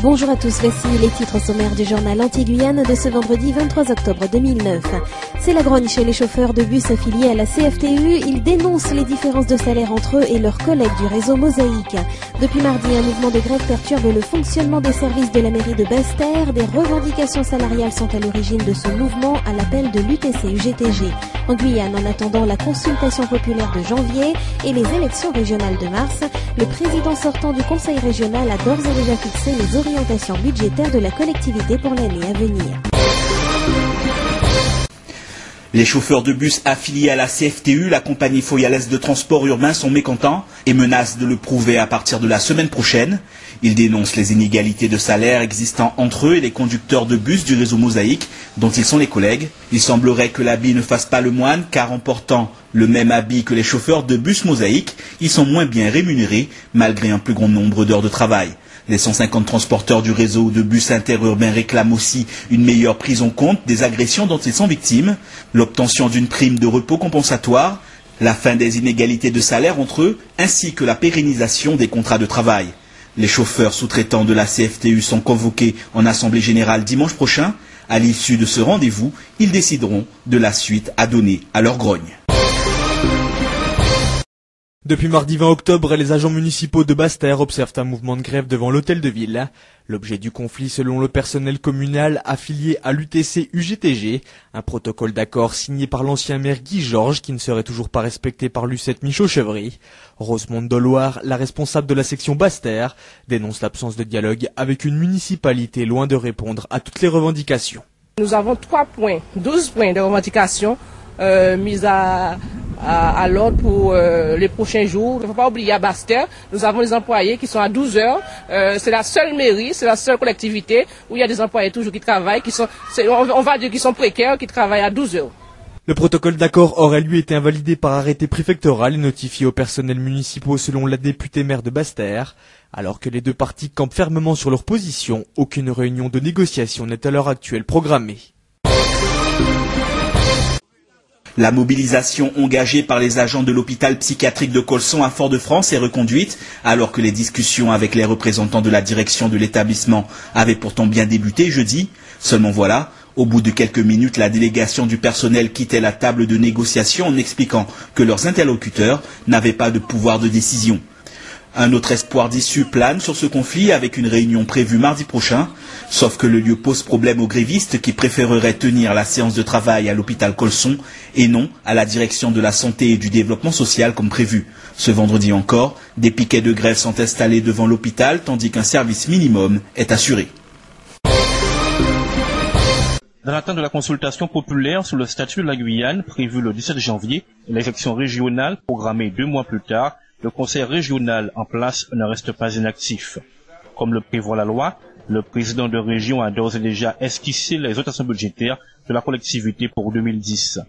Bonjour à tous, voici les titres sommaires du journal Anti-Guyane de ce vendredi 23 octobre 2009. C'est la grogne chez les chauffeurs de bus affiliés à la CFTU. Ils dénoncent les différences de salaire entre eux et leurs collègues du réseau Mosaïque. Depuis mardi, un mouvement de grève perturbe le fonctionnement des services de la mairie de Basse-Terre. Des revendications salariales sont à l'origine de ce mouvement à l'appel de l'UTC-UGTG. En Guyane, en attendant la consultation populaire de janvier et les élections régionales de mars, le président sortant du conseil régional a d'ores et déjà fixé les orientations budgétaires de la collectivité pour l'année à venir. Les chauffeurs de bus affiliés à la CFTU, la compagnie foyalaise de transport urbain, sont mécontents et menacent de le prouver à partir de la semaine prochaine. Ils dénoncent les inégalités de salaire existant entre eux et les conducteurs de bus du réseau Mosaïque, dont ils sont les collègues. Il semblerait que l'habit ne fasse pas le moine, car en portant le même habit que les chauffeurs de bus Mosaïque, ils sont moins bien rémunérés, malgré un plus grand nombre d'heures de travail. Les 150 transporteurs du réseau de bus interurbains réclament aussi une meilleure prise en compte des agressions dont ils sont victimes, l'obtention d'une prime de repos compensatoire, la fin des inégalités de salaire entre eux, ainsi que la pérennisation des contrats de travail. Les chauffeurs sous-traitants de la CFTU sont convoqués en assemblée générale dimanche prochain. À l'issue de ce rendez-vous, ils décideront de la suite à donner à leur grogne. Depuis mardi 20 octobre, les agents municipaux de Basse-Terre observent un mouvement de grève devant l'hôtel de ville. L'objet du conflit, selon le personnel communal affilié à l'UTC-UGTG, un protocole d'accord signé par l'ancien maire Guy Georges qui ne serait toujours pas respecté par Lucette Michaud-Chevry. Rosemonde Doloire, la responsable de la section Basse-Terre, dénonce l'absence de dialogue avec une municipalité loin de répondre à toutes les revendications. Nous avons 12 points de revendications mises à l'ordre pour les prochains jours. Il ne faut pas oublier à Basse-Terre, nous avons des employés qui sont à 12 heures. C'est la seule mairie, c'est la seule collectivité où il y a des employés toujours qui travaillent, on va dire qu'ils sont précaires, qui travaillent à 12 heures. Le protocole d'accord aurait lui été invalidé par arrêté préfectoral et notifié aux personnels municipaux selon la députée maire de Basse-Terre. Alors que les deux parties campent fermement sur leur position, aucune réunion de négociation n'est à l'heure actuelle programmée. La mobilisation engagée par les agents de l'hôpital psychiatrique de Colson à Fort-de-France est reconduite, alors que les discussions avec les représentants de la direction de l'établissement avaient pourtant bien débuté jeudi. Seulement voilà, au bout de quelques minutes, la délégation du personnel quittait la table de négociation en expliquant que leurs interlocuteurs n'avaient pas de pouvoir de décision. Un autre espoir d'issue plane sur ce conflit avec une réunion prévue mardi prochain, sauf que le lieu pose problème aux grévistes qui préféreraient tenir la séance de travail à l'hôpital Colson et non à la direction de la santé et du développement social comme prévu. Ce vendredi encore, des piquets de grève sont installés devant l'hôpital tandis qu'un service minimum est assuré. Dans l'attente de la consultation populaire sur le statut de la Guyane, prévue le 17 janvier, et l'élection régionale programmée 2 mois plus tard, le conseil régional en place ne reste pas inactif. Comme le prévoit la loi, le président de région a d'ores et déjà esquissé les dotations budgétaires de la collectivité pour 2010.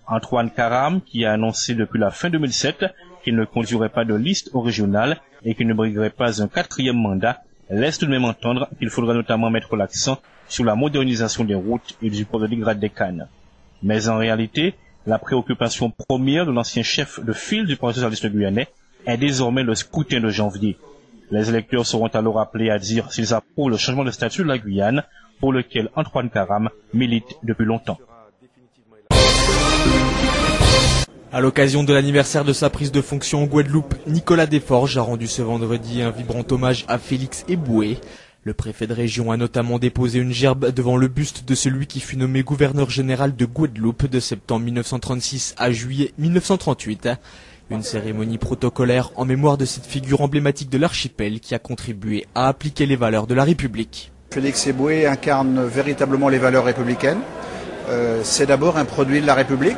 Antoine Karam, qui a annoncé depuis la fin 2007 qu'il ne conduirait pas de liste au régional et qu'il ne briguerait pas un 4e mandat, laisse tout de même entendre qu'il faudra notamment mettre l'accent sur la modernisation des routes et du port de Ligrade des Cannes. Mais en réalité, la préoccupation première de l'ancien chef de file du Parti socialiste guyanais est désormais le scrutin de janvier. Les électeurs seront alors appelés à dire s'ils approuvent le changement de statut de la Guyane, pour lequel Antoine Karam milite depuis longtemps. À l'occasion de l'anniversaire de sa prise de fonction en Guadeloupe, Nicolas Desforges a rendu ce vendredi un vibrant hommage à Félix Eboué. Le préfet de région a notamment déposé une gerbe devant le buste de celui qui fut nommé gouverneur général de Guadeloupe de septembre 1936 à juillet 1938. Une cérémonie protocolaire en mémoire de cette figure emblématique de l'archipel qui a contribué à appliquer les valeurs de la République. Félix Eboué incarne véritablement les valeurs républicaines. C'est d'abord un produit de la République.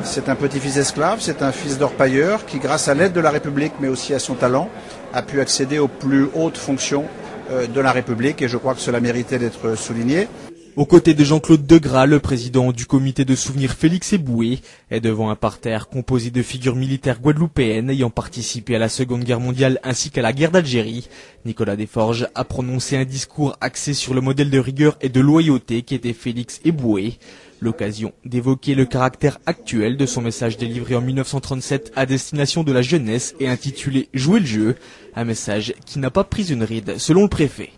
C'est un petit-fils esclave, c'est un fils d'orpailleur qui, grâce à l'aide de la République, mais aussi à son talent, a pu accéder aux plus hautes fonctions de la République et je crois que cela méritait d'être souligné. Aux côtés de Jean-Claude Degras, le président du comité de souvenirs Félix Eboué est devant un parterre composé de figures militaires guadeloupéennes ayant participé à la Seconde Guerre mondiale ainsi qu'à la guerre d'Algérie. Nicolas Desforges a prononcé un discours axé sur le modèle de rigueur et de loyauté qui était Félix Eboué. L'occasion d'évoquer le caractère actuel de son message délivré en 1937 à destination de la jeunesse et intitulé « Jouer le jeu », un message qui n'a pas pris une ride selon le préfet.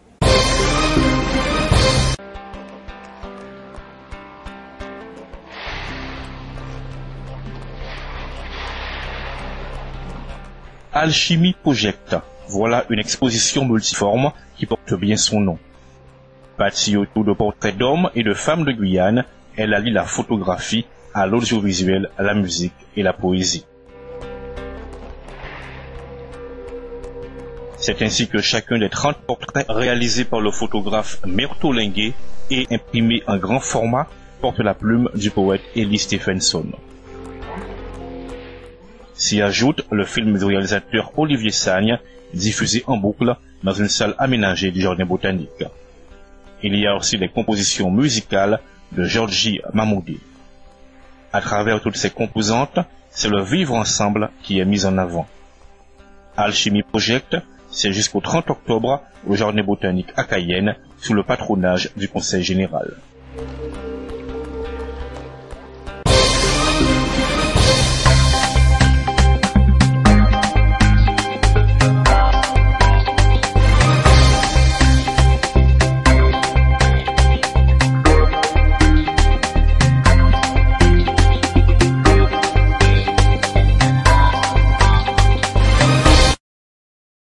Alchimie Project. Voilà une exposition multiforme qui porte bien son nom. Bâtie autour de portraits d'hommes et de femmes de Guyane, elle allie la photographie à l'audiovisuel, à la musique et la poésie. C'est ainsi que chacun des 30 portraits réalisés par le photographe Myrto Linguet et imprimés en grand format porte la plume du poète Elie Stephenson. S'y ajoute le film du réalisateur Olivier Sagne, diffusé en boucle dans une salle aménagée du Jardin botanique. Il y a aussi les compositions musicales de Georgie Mamoudi. À travers toutes ces composantes, c'est le vivre ensemble qui est mis en avant. Alchimie Project, c'est jusqu'au 30 octobre au Jardin botanique à Cayenne, sous le patronage du Conseil général.